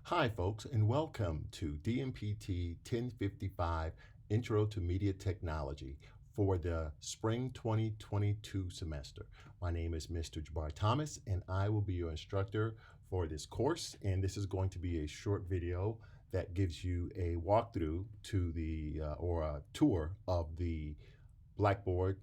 Hi, folks, and welcome to Dmpt 1055 Intro to Media Technology for the Spring 2022 semester. My name is Mr. Jabbar Thomas, and I will be your instructor for this course. And this is going to be a short video that gives you a walkthrough to the or a tour of the Blackboard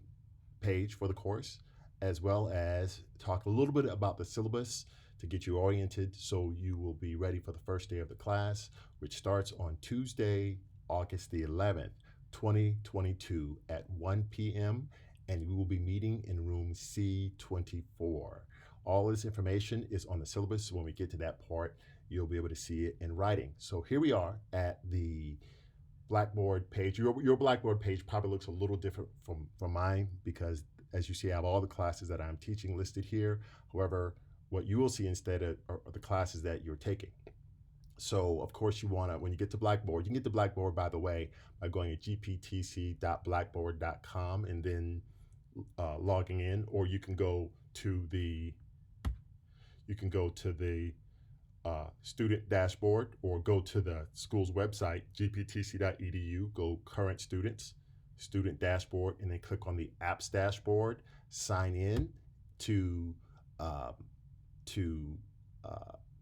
page for the course, as well as talk a little bit about the syllabus to get you oriented so you will be ready for the first day of the class, which starts on Tuesday, August the 11th, 2022 at 1 p.m. and we will be meeting in room C24. All this information is on the syllabus. So when we get to that part, you'll be able to see it in writing. So here we are at the Blackboard page. Your Blackboard page probably looks a little different from mine because, as you see, I have all the classes that I'm teaching listed here. However, what you will see instead are the classes that you're taking. So, of course, you want to, when you get to Blackboard, you can get to Blackboard, by the way, by going to gptc.blackboard.com and then logging in, or you can go to the student dashboard, or go to the school's website, gptc.edu, go current students, student dashboard, and then click on the apps dashboard, sign in to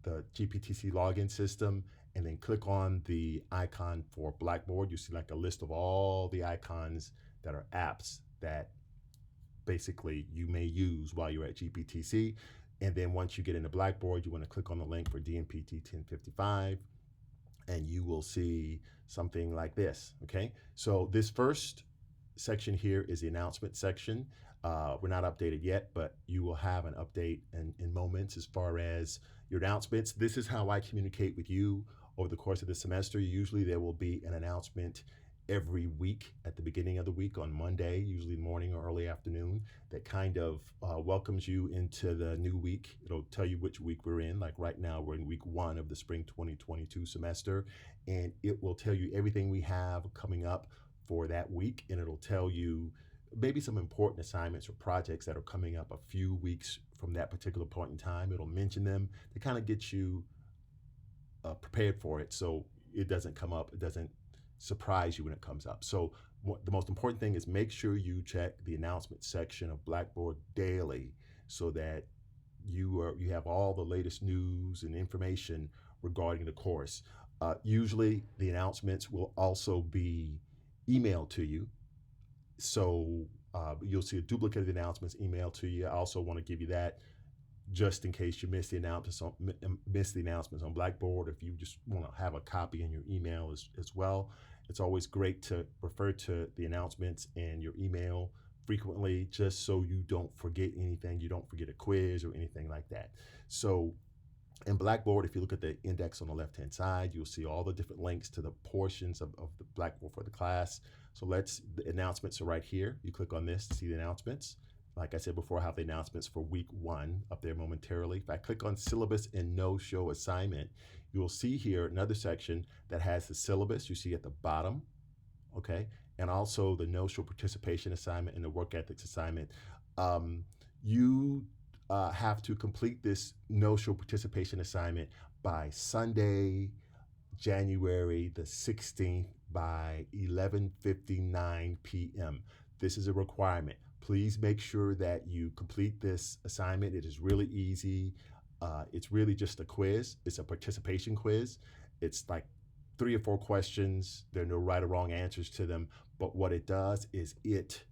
the GPTC login system, and then click on the icon for Blackboard. You see like a list of all the icons that are apps that basically you may use while you're at GPTC. And then once you get into Blackboard, you want to click on the link for DMPT 1055, and you will see something like this, okay? So this first section here is the announcement section. We're not updated yet, but you will have an update in moments as far as your announcements. This is how I communicate with you over the course of the semester. Usually there will be an announcement every week at the beginning of the week on Monday, usually morning or early afternoon, that kind of welcomes you into the new week. It'll tell you which week we're in. Like right now, we're in week 1 of the spring 2022 semester, and it will tell you everything we have coming up for that week, and it'll tell you maybe some important assignments or projects that are coming up a few weeks from that particular point in time. It'll mention them to kind of get you prepared for it, so it doesn't come up, it doesn't surprise you when it comes up. So the most important thing is make sure you check the announcement section of Blackboard daily so that you have all the latest news and information regarding the course. Usually the announcements will also be emailed to you. So you'll see a duplicate of the announcements emailed to you. I also want to give you that just in case you miss the announcements on Blackboard. If you just want to have a copy in your email as well, it's always great to refer to the announcements and your email frequently, just so you don't forget anything. You don't forget a quiz or anything like that. So in Blackboard, if you look at the index on the left-hand side, you'll see all the different links to the portions of the Blackboard for the class. So the announcements are right here. You click on this to see the announcements. Like I said before, I have the announcements for week 1 up there momentarily. If I click on syllabus and no-show assignment, you will see here another section that has the syllabus you see at the bottom, okay? And also the no-show participation assignment and the work ethics assignment. You have to complete this no-show participation assignment by Sunday, January the 16th by 11:59 p.m. This is a requirement. Please make sure that you complete this assignment. It is really easy. It's really just a quiz. It's a participation quiz. It's like 3 or 4 questions. There are no right or wrong answers to them. But what it does is it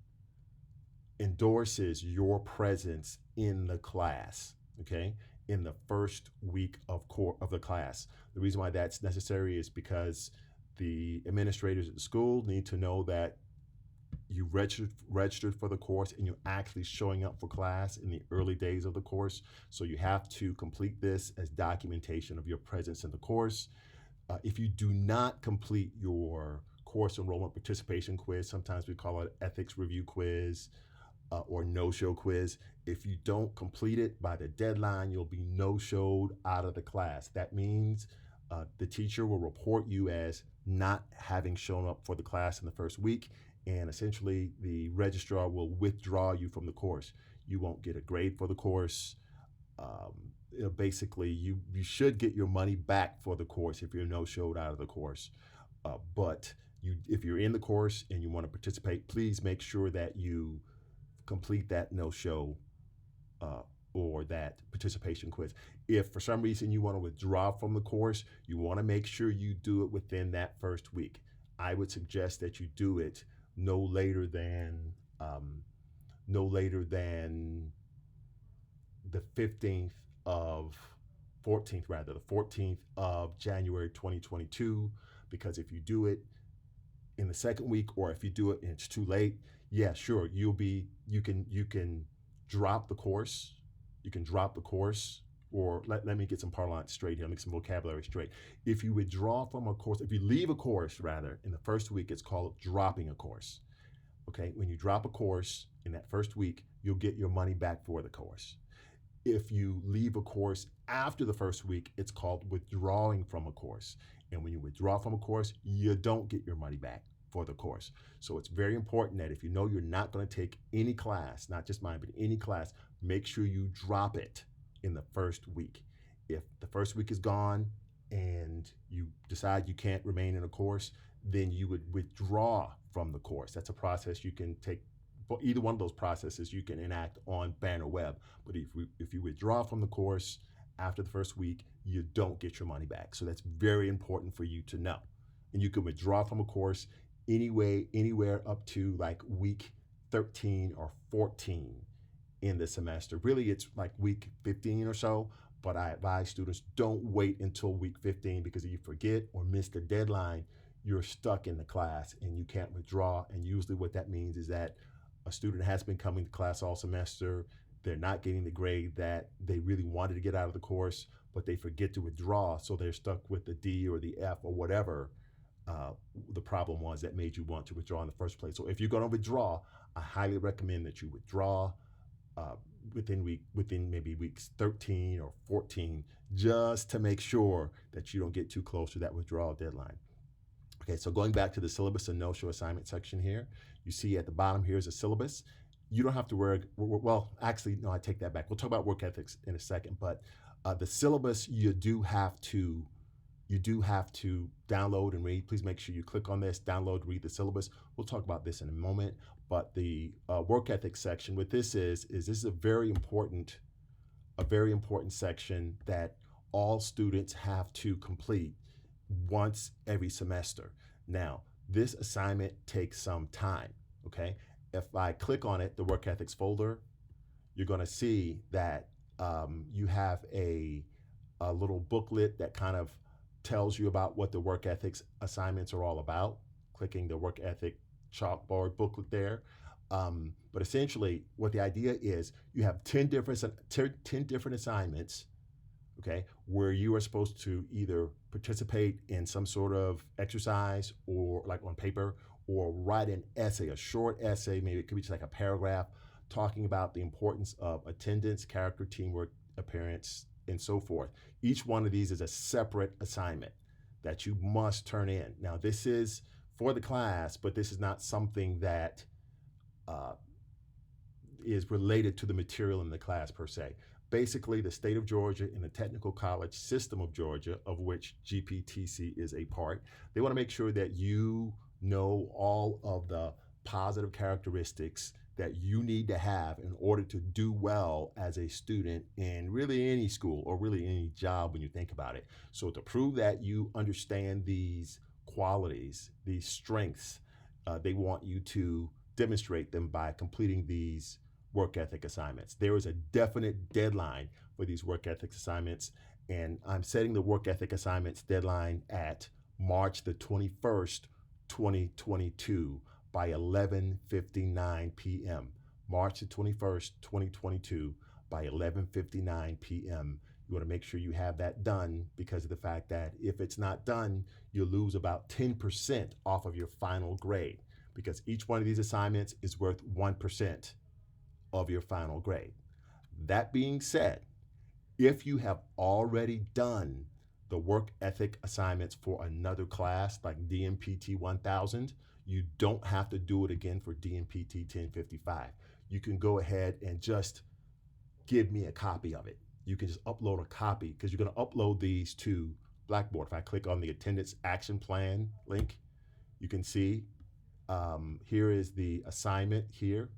endorses your presence in the class, okay, in the first week of the class. The reason why that's necessary is because the administrators at the school need to know that you registered for the course and you're actually showing up for class in the early days of the course. So you have to complete this as documentation of your presence in the course. If you do not complete your course enrollment participation quiz, sometimes we call it ethics review quiz, or no-show quiz. If you don't complete it by the deadline, you'll be no-showed out of the class. That means the teacher will report you as not having shown up for the class in the first week, and essentially the registrar will withdraw you from the course. You won't get a grade for the course. basically you should get your money back for the course if you're no-showed out of the course. But if you're in the course and you want to participate, please make sure that you complete that no-show uh, or that participation quiz. If for some reason you want to withdraw from the course, you want to make sure you do it within that first week. I would suggest that you do it no later than um, no later than the 15th of 14th rather the 14th of January 2022, because if you do it in the second week or if you do it and it's too late, yeah, sure, you can drop the course. You can drop the course, or let me get some parlance straight here, make some vocabulary straight. If you withdraw from a course, if you leave a course rather in the first week, it's called dropping a course. Okay, when you drop a course in that first week, you'll get your money back for the course. If you leave a course after the first week, it's called withdrawing from a course. And when you withdraw from a course, you don't get your money back for the course. So it's very important that if you know you're not going to take any class, not just mine, but any class, make sure you drop it in the first week. If the first week is gone and you decide you can't remain in a course, then you would withdraw from the course. That's a process you can take. For either one of those processes, you can enact on Banner Web. But if you withdraw from the course after the first week, you don't get your money back. So that's very important for you to know. And you can withdraw from a course anywhere up to like week 13 or 14 in the semester. Really, it's like week 15 or so, but I advise students don't wait until week 15, because if you forget or miss the deadline, you're stuck in the class and you can't withdraw. And usually what that means is that a student has been coming to class all semester, they're not getting the grade that they really wanted to get out of the course, but they forget to withdraw, so they're stuck with the D or the F or whatever the problem was that made you want to withdraw in the first place. So if you're going to withdraw, I highly recommend that you withdraw within maybe weeks 13 or 14, just to make sure that you don't get too close to that withdrawal deadline. Okay, so going back to the syllabus and no-show assignment section here, you see at the bottom here is a syllabus. You don't have to well, actually, no, I take that back. We'll talk about work ethics in a second, but the syllabus you do have to download and read. Please make sure you click on this, download, read the syllabus. We'll talk about this in a moment. But the work ethics section, what this is this is a very important section that all students have to complete once every semester. Now, this assignment takes some time, okay? If I click on it, the work ethics folder, you're gonna see that you have a little booklet that kind of tells you about what the work ethics assignments are all about, clicking the work ethic chalkboard booklet there. But essentially, what the idea is, you have 10 different assignments, okay, where you are supposed to either participate in some sort of exercise, or like on paper, or write an essay, a short essay, maybe it could be just like a paragraph, talking about the importance of attendance, character, teamwork, appearance, and so forth. Each one of these is a separate assignment that you must turn in. Now, this is for the class, but this is not something that is related to the material in the class per se. Basically, the state of Georgia and the Technical College system of Georgia, of which GPTC is a part, they want to make sure that you know all of the positive characteristics that you need to have in order to do well as a student in really any school or really any job when you think about it. So to prove that you understand these qualities, these strengths, they want you to demonstrate them by completing these work ethic assignments. There is a definite deadline for these work ethics assignments, and I'm setting the work ethic assignments deadline at March the 21st, 2022 by 11:59 p.m. March the 21st, 2022 by 11:59 p.m. You want to make sure you have that done, because of the fact that if it's not done, you'll lose about 10% off of your final grade, because each one of these assignments is worth 1% of your final grade. That being said, if you have already done the work ethic assignments for another class like Dmpt 1000, you don't have to do it again for Dmpt 1055. You can go ahead and just give me a copy of it. you can just upload a copy because you're going to upload these to Blackboard. If I click on the attendance action plan link, you can see here is the assignment here.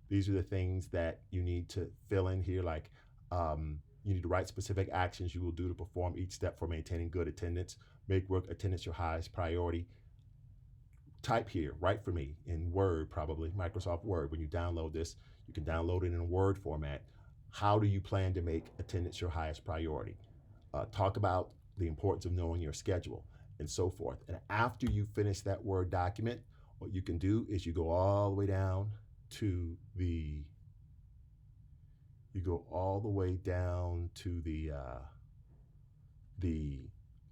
These are the things that you need to fill in here, like you need to write specific actions you will do to perform each step for maintaining good attendance. Make work attendance your highest priority. Type here, write for me in Word, probably Microsoft Word. When you download this, you can download it in a Word format. How do you plan to make attendance your highest priority? Talk about the importance of knowing your schedule and so forth. And after you finish that Word document, what you can do is you go all the way down to the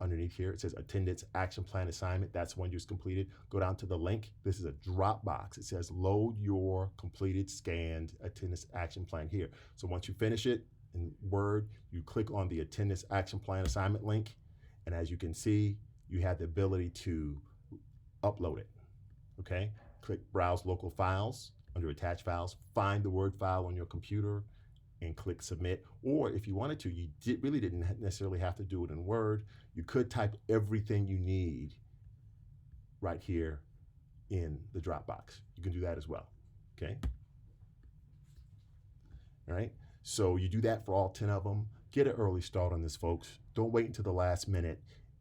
underneath here, it says attendance action plan assignment. That's one you just completed. Go down to the link. This is a drop box. It says load your completed scanned attendance action plan here. So once you finish it in Word, you click on the attendance action plan assignment link. And as you can see, you have the ability to upload it. Okay? Click browse local files under attached files, find the Word file on your computer, and click submit. Or if you wanted to, you really didn't necessarily have to do it in Word. You could type everything you need right here in the Dropbox. You can do that as well, okay? All right, so you do that for all 10 of them. Get an early start on this, folks. Don't wait until the last minute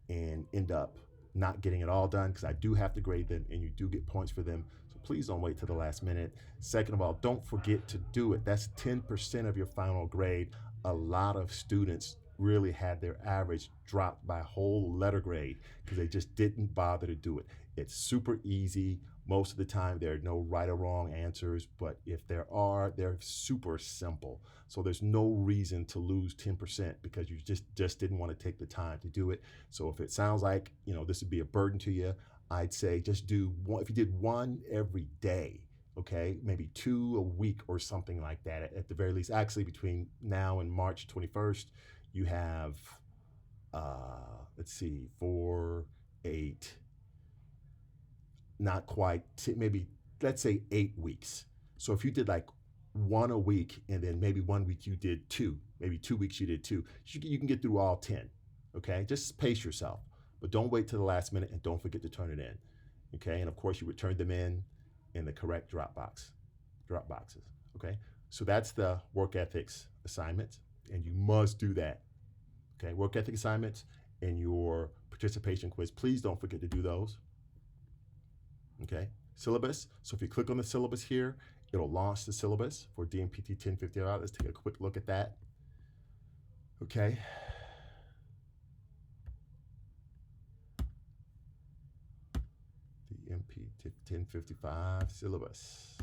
and end up not getting it all done, because I do have to grade them and you do get points for them. So please don't wait till the last minute. Second of all, don't forget to do it. That's 10% of your final grade. A lot of students really had their average dropped by a whole letter grade because they just didn't bother to do it. It's super easy. Most of the time, there are no right or wrong answers, but if there are, they're super simple. So there's no reason to lose 10% because you just didn't want to take the time to do it. So if it sounds like, this would be a burden to you, I'd say just do one. If you did one every day, okay, maybe 2 a week or something like that at the very least. Actually, between now and March 21st, you have, let's see, 4, 8, not quite, maybe let's say 8 weeks. So if you did like 1 a week and then maybe 1 week you did 2, maybe 2 weeks you did 2, you can get through all 10, okay? Just pace yourself, but don't wait till the last minute and don't forget to turn it in, okay? And of course you return them in the correct drop boxes, okay? So that's the work ethics assignment, and you must do that, okay? Work ethic assignments and your participation quiz. Please don't forget to do those. Okay, syllabus. So if you click on the syllabus here, it'll launch the syllabus for Dmpt 1055. Let's take a quick look at that. Okay. Dmpt 1055 syllabus.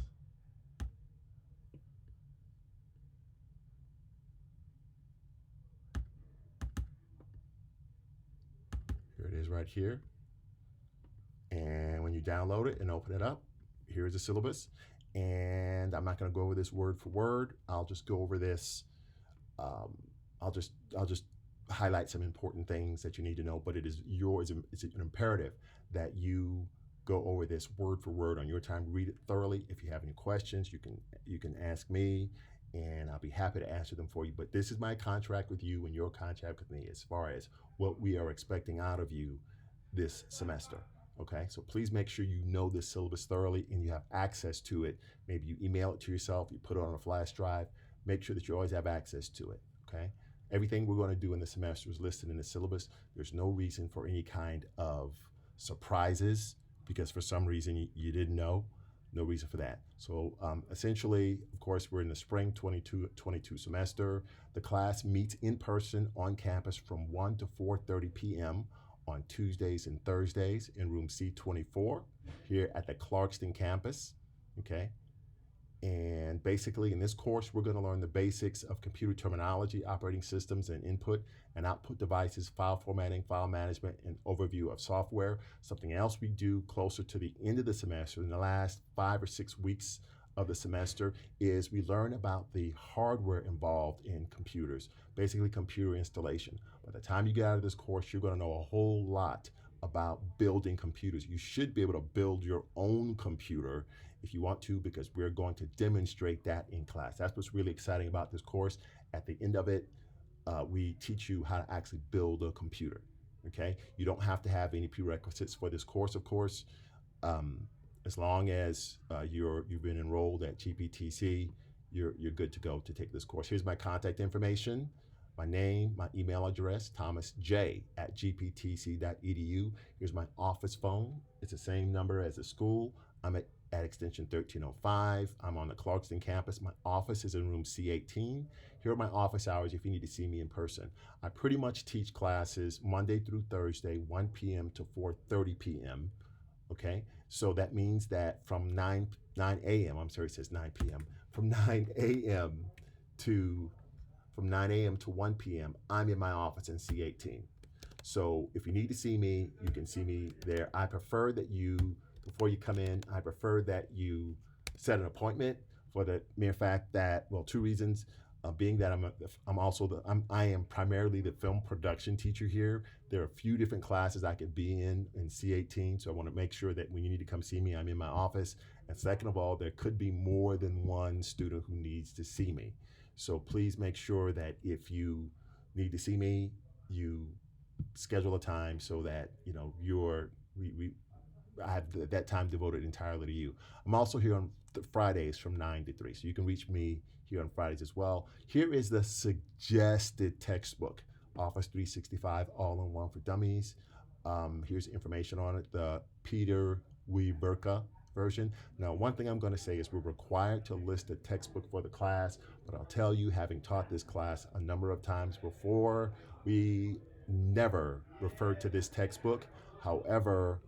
Here it is right here. And when you download it and open it up, here's the syllabus. And I'm not going to go over this word for word. I'll just go over this. I'll just highlight some important things that you need to know. But it's an imperative that you go over this word for word on your time. Read it thoroughly. If you have any questions, you can ask me, and I'll be happy to answer them for you. But this is my contract with you and your contract with me as far as what we are expecting out of you this semester. Okay, so please make sure you know this syllabus thoroughly and you have access to it. Maybe you email it to yourself, you put it on a flash drive. Make sure that you always have access to it, okay? Everything we're going to do in the semester is listed in the syllabus. There's no reason for any kind of surprises because for some reason you didn't know. No reason for that. So essentially, of course, we're in the spring 22 semester. The class meets in person on campus from 1 to 4:30 p.m. on Tuesdays and Thursdays in room C24 here at the Clarkston campus, okay? And basically in this course, we're gonna learn the basics of computer terminology, operating systems and input and output devices, file formatting, file management, and overview of software. Something else we do closer to the end of the semester, in the last 5 or 6 weeks of the semester, is we learn about the hardware involved in computers, basically computer installation. By the time you get out of this course, you're going to know a whole lot about building computers. You should be able to build your own computer if you want to, because we're going to demonstrate that in class. That's what's really exciting about this course. At the end of it, we teach you how to actually build a computer. Okay, you don't have to have any prerequisites for this course, of course. Um, as long as you've been enrolled at GPTC, you're good to go to take this course. Here's my contact information, my name, my email address, thomasj@gptc.edu. Here's my office phone. It's the same number as the school. I'm at extension 1305. I'm on the Clarkston campus. My office is in room C18. Here are my office hours if you need to see me in person. I pretty much teach classes Monday through Thursday, 1 p.m. to 4:30 p.m. Okay, so that means that from 9 a.m. I'm sorry, it says 9 p.m. From 9 a.m. to from 9 a.m. to 1 p.m. I'm in my office in C18. So if you need to see me, you can see me there. I prefer that you, before you come in, I prefer that you set an appointment for the mere fact that, well, two reasons. Being that I am primarily the film production teacher here. There are a few different classes I could be in C18, so I want to make sure that when you need to come see me, I'm in my office. And second of all, there could be more than one student who needs to see me. So please make sure that if you need to see me, you schedule a time so that I have that time devoted entirely to you. I'm also here on Fridays from 9 to 3, so you can reach me here on Fridays as well. Here is the suggested textbook, Office 365 All-in-One for Dummies. Here's information on it, the Peter Weberka version. Now, one thing I'm going to say is we're required to list a textbook for the class, but I'll tell you, having taught this class a number of times before, we never referred to this textbook. However,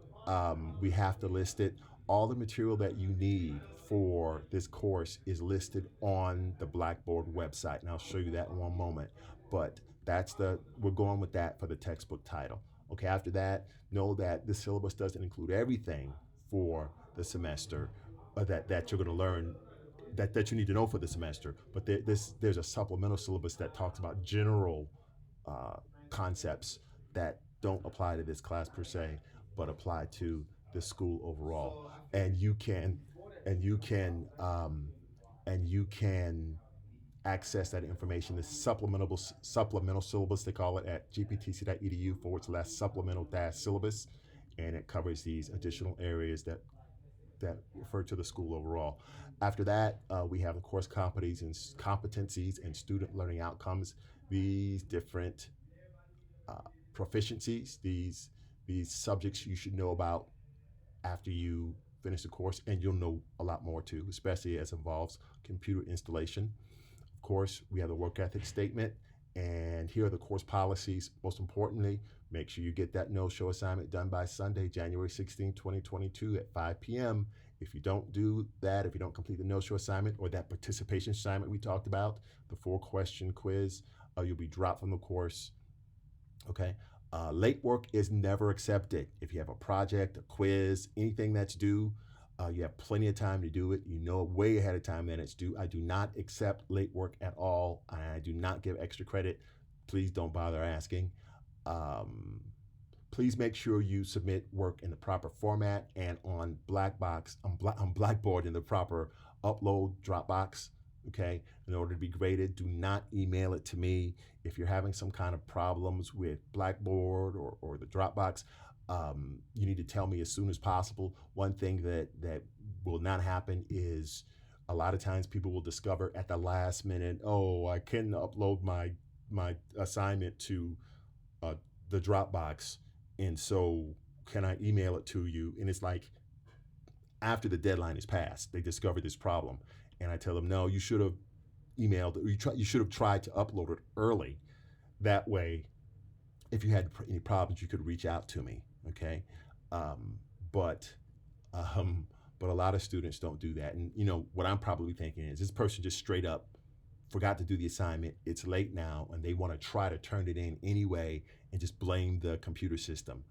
we have to list it. All the material that you need for this course is listed on the Blackboard website, and I'll show you that in one moment. But we're going with that for the textbook title. Okay, after that, know that the syllabus doesn't include everything for the semester that you're going to learn that you need to know for the semester. But there's a supplemental syllabus that talks about general uh, concepts that don't apply to this class per se, but apply to the school overall. And you can and you can and you can access that information, the supplemental syllabus, they call it, at gptc.edu/supplemental syllabus, and it covers these additional areas that refer to the school overall. After that, we have the course competencies and student learning outcomes. These different uh, proficiencies, these subjects you should know about after you finish the course, and you'll know a lot more too, especially as it involves computer installation. Of course, we have the work ethic statement, and here are the course policies. Most importantly, make sure you get that no-show assignment done by Sunday, January 16, 2022 at 5 p.m. If you don't do that, if you don't complete the no-show assignment or that participation assignment we talked about, the 4-question quiz, you'll be dropped from the course. Okay. Late work is never accepted. If you have a project, a quiz, anything that's due, you have plenty of time to do it. You know way ahead of time that it's due. I do not accept late work at all. I do not give extra credit. Please don't bother asking. Please make sure you submit work in the proper format and on Blackboard in the proper upload Dropbox. Okay, in order to be graded, do not email it to me. If you're having some kind of problems with Blackboard or the Dropbox, you need to tell me as soon as possible. One thing that will not happen is a lot of times people will discover at the last minute, oh, I couldn't upload my assignment to the Dropbox, and so can I email it to you? And it's like after the deadline is passed, they discover this problem, and I tell them, no, you should have emailed, or you should have tried to upload it early. That way, if you had any problems, you could reach out to me. Okay, um, but um, but a lot of students don't do that, and what I'm probably thinking is this person just straight up forgot to do the assignment. It's late now, and they want to try to turn it in anyway and just blame the computer system.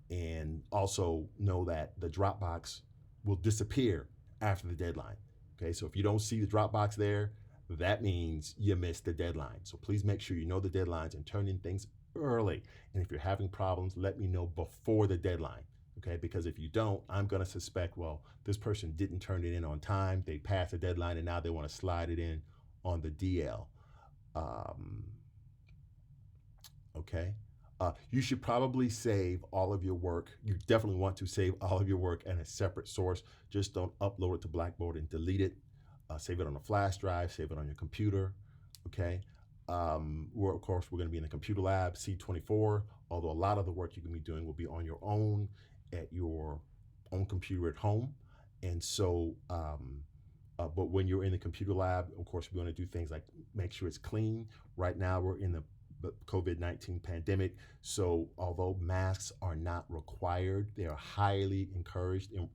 And also know that the Dropbox will disappear after the deadline. Okay, so if you don't see the Dropbox there, that means you missed the deadline. So please make sure you know the deadlines and turn in things early. And if you're having problems, let me know before the deadline. Okay, because if you don't, I'm going to suspect, well, this person didn't turn it in on time. They passed the deadline and now they want to slide it in on the DL. Um, Okay. You should probably save all of your work. You definitely want to save all of your work in a separate source. Just don't upload it to Blackboard and delete it. Save it on a flash drive, save it on your computer. Okay. Of course, we're going to be in the computer lab, C24, although a lot of the work you can be doing will be on your own at your own computer at home. And so, but when you're in the computer lab, of course, we want to do things like make sure it's clean. Right now, we're in the COVID-19 pandemic. So although masks are not required, they are highly encouraged, and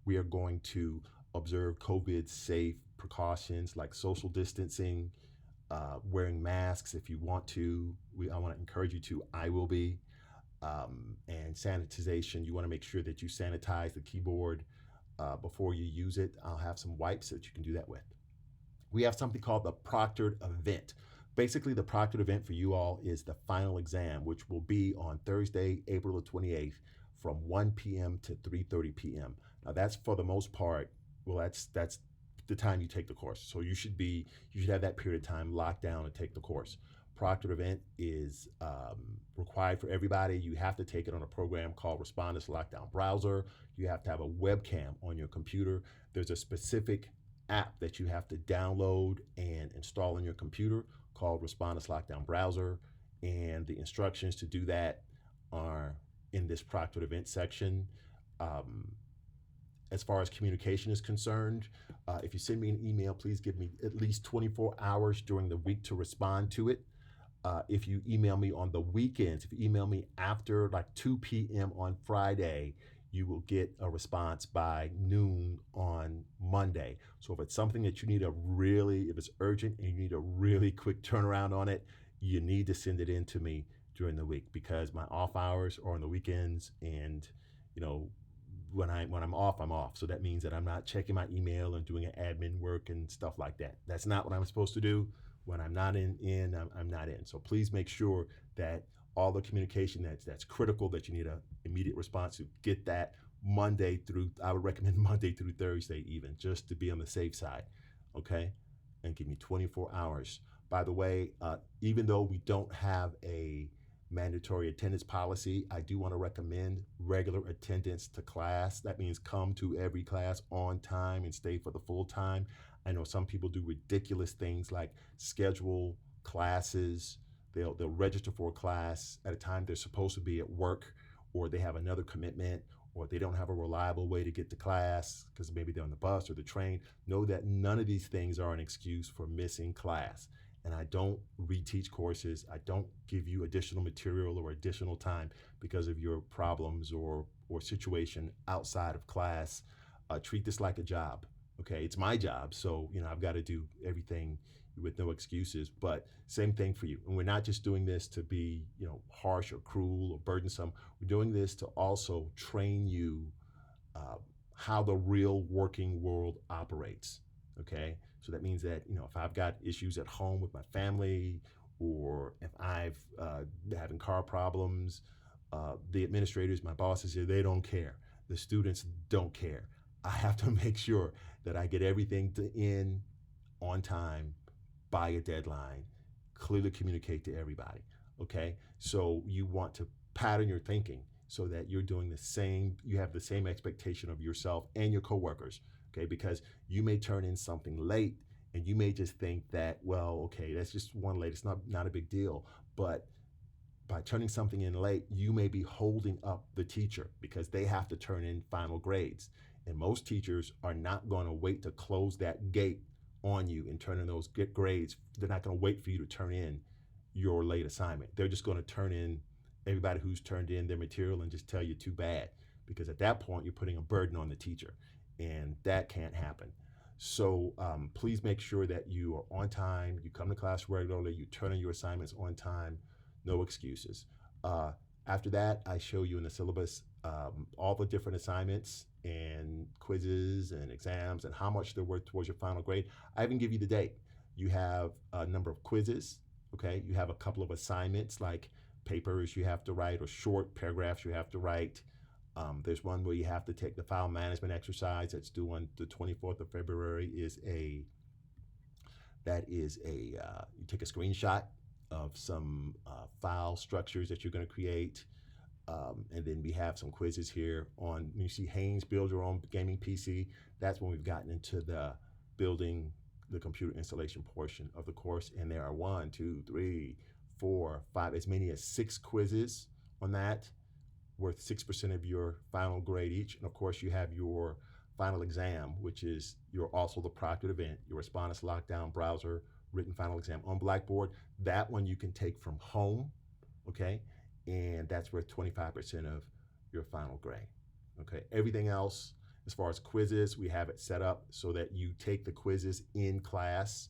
we are going to observe COVID safe precautions like social distancing, wearing masks if you want to. I want to encourage you to. I will be. And sanitization. You want to make sure that you sanitize the keyboard before you use it. I'll have some wipes that you can do that with. We have something called the proctored event. Basically, the proctored event for you all is the final exam, which will be on Thursday, April the 28th from 1 p.m. to 3:30 p.m. Now, that's for the most part, well, that's the time you take the course. So you should have that period of time locked down to take the course. Proctored event is required for everybody. You have to take it on a program called Respondus Lockdown Browser. You have to have a webcam on your computer. There's a specific app that you have to download and install on your computer called Respondus Lockdown Browser. And the instructions to do that are in this proctored event section. As far as communication is concerned, if you send me an email, please give me at least 24 hours during the week to respond to it. If you email me on the weekends, if you email me after like 2 p.m. on Friday, you will get a response by noon on Monday. So if it's something that you need if it's urgent and you need a really quick turnaround on it, you need to send it in to me during the week, because my off hours are on the weekends, and when I'm off, I'm off. So that means that I'm not checking my email and doing admin work and stuff like that. That's not what I'm supposed to do. When I'm not I'm not in. So please make sure that all the communication that's critical, that you need an immediate response to, get that I would recommend Monday through Thursday even, just to be on the safe side, okay? And give me 24 hours. By the way, even though we don't have a mandatory attendance policy, I do want to recommend regular attendance to class. That means come to every class on time and stay for the full time. I know some people do ridiculous things like schedule classes. They'll register for a class at a time they're supposed to be at work, or they have another commitment, or they don't have a reliable way to get to class because maybe they're on the bus or the train. Know that none of these things are an excuse for missing class. And I don't reteach courses. I don't give you additional material or additional time because of your problems or situation outside of class. Treat this like a job. Okay, it's my job, so I've got to do everything with no excuses. But same thing for you. And we're not just doing this to be harsh or cruel or burdensome. We're doing this to also train you how the real working world operates. Okay, so that means that if I've got issues at home with my family, or if I've having car problems, the administrators, my bosses here, they don't care. The students don't care. I have to make sure that I get everything in on time, by a deadline, clearly communicate to everybody. Okay, so you want to pattern your thinking so that you're doing the same. You have the same expectation of yourself and your coworkers. Okay, because you may turn in something late, and you may just think that, well, okay, that's just one late. It's not a big deal. But by turning something in late, you may be holding up the teacher because they have to turn in final grades. And most teachers are not going to wait to close that gate on you and turn in those grades. They're not going to wait for you to turn in your late assignment. They're just going to turn in everybody who's turned in their material and just tell you too bad, because at that point you're putting a burden on the teacher, and that can't happen. So please make sure that you are on time, you come to class regularly, you turn in your assignments on time, no excuses. After that, I show you in the syllabus all the different assignments and quizzes and exams and how much they're worth towards your final grade. I even give you the date. You have a number of quizzes, okay? You have a couple of assignments like papers you have to write, or short paragraphs you have to write. There's one where you have to take the file management exercise that's due on the 24th of February. You take a screenshot of some file structures that you're going to create. And then we have some quizzes here on, you see Haynes, build your own gaming PC. That's when we've gotten into the building the computer installation portion of the course. And there are 1, 2, 3, 4, 5, as many as 6 quizzes on that, worth 6% of your final grade each. And of course, you have your final exam, which is also the proctored event, your Respondus Lockdown Browser written final exam on Blackboard. That one you can take from home, okay? And that's worth 25% of your final grade, okay? Everything else, as far as quizzes, we have it set up so that you take the quizzes in class,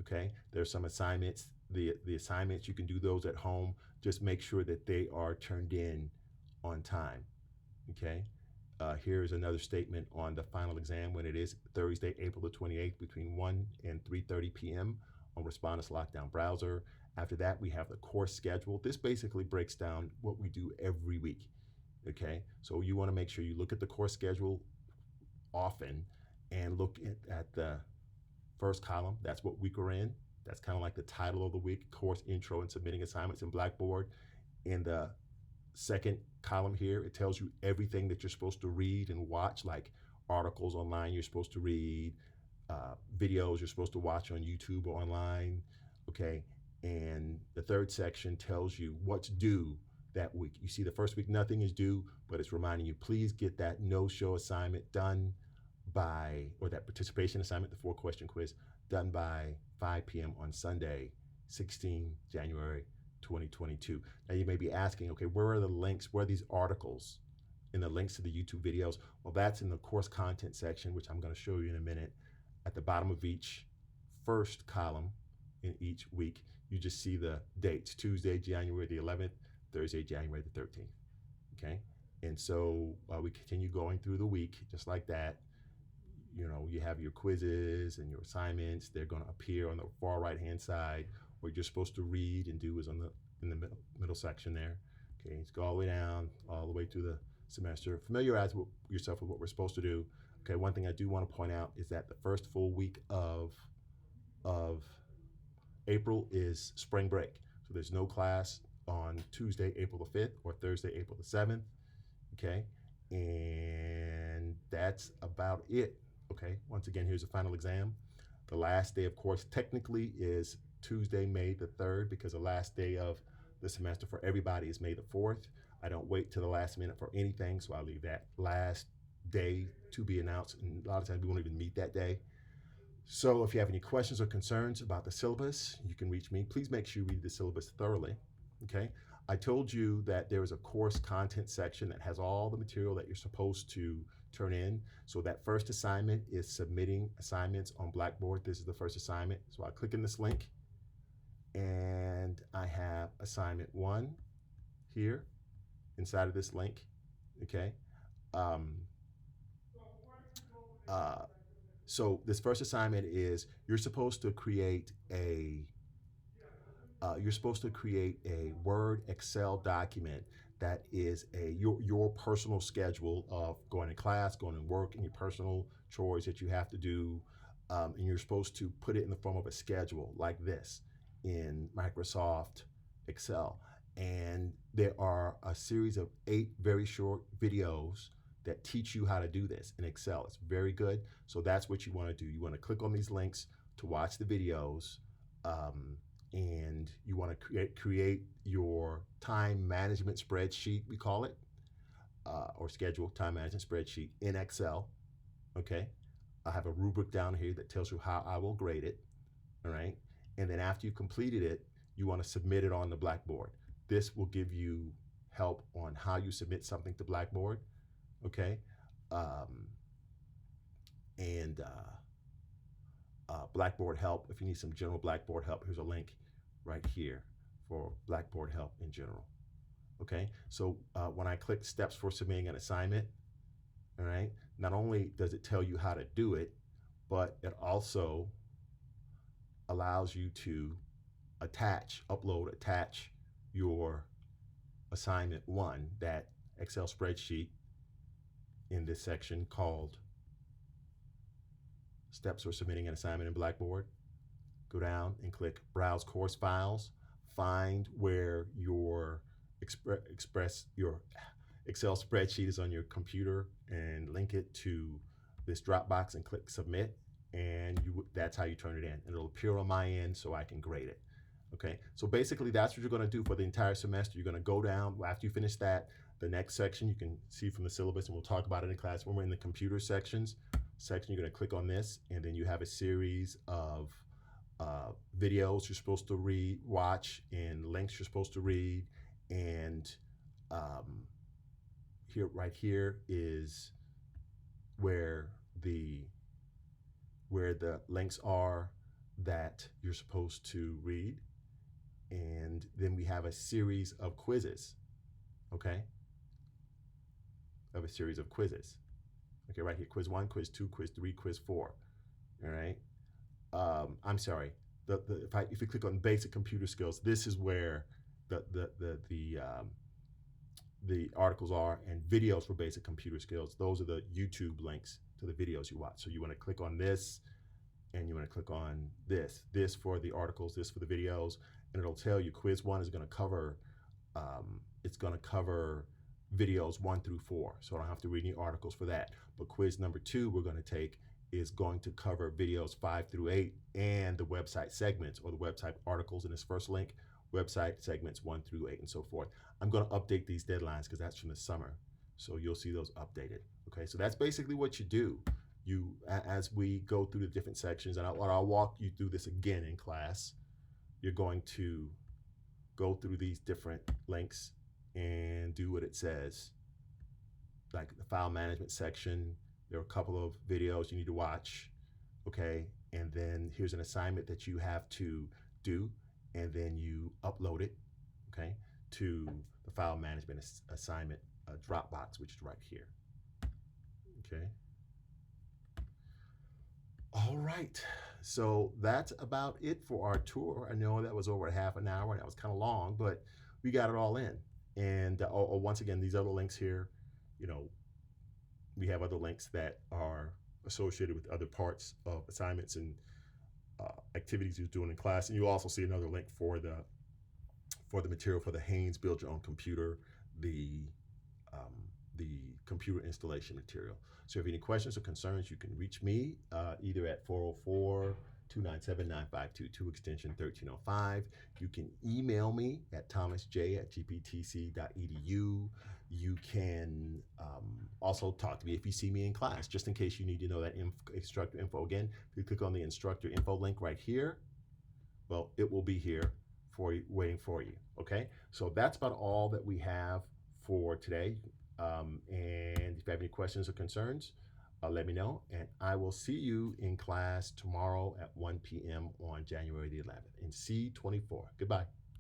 okay? There's some assignments. The assignments, you can do those at home. Just make sure that they are turned in on time, okay? Here's another statement on the final exam when it is Thursday, April the 28th between 1 and 3:30 p.m. on Respondus Lockdown Browser. After that, we have the course schedule. This basically breaks down what we do every week, okay? So you want to make sure you look at the course schedule often and look at the first column. That's what week we're in. That's kind of like the title of the week, course intro and submitting assignments in Blackboard. In the second column here, it tells you everything that you're supposed to read and watch, like articles online you're supposed to read, videos you're supposed to watch on YouTube or online, okay? And the third section tells you what's due that week. You see the first week, nothing is due, but it's reminding you, please get that no-show assignment done by, or that participation assignment, the 4-question quiz, done by 5 p.m. on Sunday, 16 January 2022. Now you may be asking, okay, where are the links? Where are these articles in the links to the YouTube videos? Well, that's in the course content section, which I'm going to show you in a minute. At the bottom of each first column in each week, you just see the dates, Tuesday, January the 11th, Thursday, January the 13th, okay? And so we continue going through the week just like that. You know, you have your quizzes and your assignments. They're going to appear on the far right-hand side. What you're supposed to read and do is in the middle section there. Okay, let's go all the way down, all the way through the semester. Familiarize yourself with what we're supposed to do. Okay, one thing I do want to point out is that the first full week of April is spring break. So there's no class on Tuesday, April the 5th or Thursday, April the 7th. Okay, and that's about it. Okay, once again, here's the final exam. The last day, of course, technically is Tuesday, May the 3rd, because the last day of the semester for everybody is May the 4th. I don't wait till the last minute for anything, so I leave that last day to be announced, and a lot of times we won't even meet that day. So if you have any questions or concerns about the syllabus, you can reach me. Please make sure you read the syllabus thoroughly, okay? I told you that there is a course content section that has all the material that you're supposed to turn in. So that first assignment is submitting assignments on Blackboard. This is the first assignment. So I click in this link and I have assignment 1 here inside of this link, okay? So this first assignment is you're supposed to create a Word Excel document that is your personal schedule of going to class, going to work, and your personal chores that you have to do, and you're supposed to put it in the form of a schedule like this in Microsoft Excel. And there are a series of 8 very short videos that teach you how to do this in Excel. It's very good. So that's what you want to do. You want to click on these links to watch the videos, and you want to create your time management spreadsheet, we call it, or schedule time management spreadsheet in Excel, okay? I have a rubric down here that tells you how I will grade it, all right? And then after you completed it, you want to submit it on the Blackboard. This will give you help on how you submit something to Blackboard, okay? Blackboard help, if you need some general Blackboard help, here's a link right here for Blackboard help in general, okay? So when I click steps for submitting an assignment, all right, not only does it tell you how to do it, but it also allows you to attach your assignment 1, that Excel spreadsheet, in this section called Steps for Submitting an Assignment in Blackboard. Go down and click Browse Course Files. find where your express your Excel spreadsheet is on your computer and link it to this Dropbox and click submit, and that's how you turn it in, and it'll appear on my end so I can grade it. Okay, so basically that's what you're going to do for the entire semester. You're going to go down after you finish that. The next section you can see from the syllabus, and we'll talk about it in class when we're in the computer section. You're going to click on this, and then you have a series of videos you're supposed to watch, and links you're supposed to read, and right here is where the links are that you're supposed to read, and then we have a series of quizzes. Okay, okay, right here, quiz 1, quiz 2, quiz 3, quiz 4. All right, I'm sorry, if you click on basic computer skills, this is where the articles are, and videos for basic computer skills. Those are the YouTube links to the videos you watch. So you want to click on this, and you want to click on this for the articles, this for the videos, and it'll tell you quiz 1 is going to cover videos 1 through 4, so I don't have to read any articles for that. But quiz number 2 we're going to take is going to cover videos 5 through 8 and the website segments, or the website articles in this first link, website segments 1 through 8, and so forth. I'm going to update these deadlines because that's from the summer, so you'll see those updated. Okay, so that's basically what you do. As we go through the different sections, and I'll walk you through this again in class, you're going to go through these different links and do what it says. Like the file management section, there are a couple of videos you need to watch, okay? And then here's an assignment that you have to do, and then you upload it, okay, to the file management assignment Dropbox, which is right here, okay? All right, so that's about it for our tour. I know that was over half an hour, and that was kind of long, but we got it all in. And once again, these other links here, we have other links that are associated with other parts of assignments and activities you're doing in class. And you also see another link for the material for the Haynes Build Your Own Computer, the computer installation material. So if you have any questions or concerns, you can reach me either at 404-297-9522, extension 1305. You can email me at thomasj@gptc.edu. You can also talk to me if you see me in class, just in case you need to know that instructor info. Again, if you click on the instructor info link right here, well, it will be here for you, waiting for you. Okay, so that's about all that we have for today. And if you have any questions or concerns, let me know, and I will see you in class tomorrow at 1 p.m. on January the 11th in C24. Goodbye.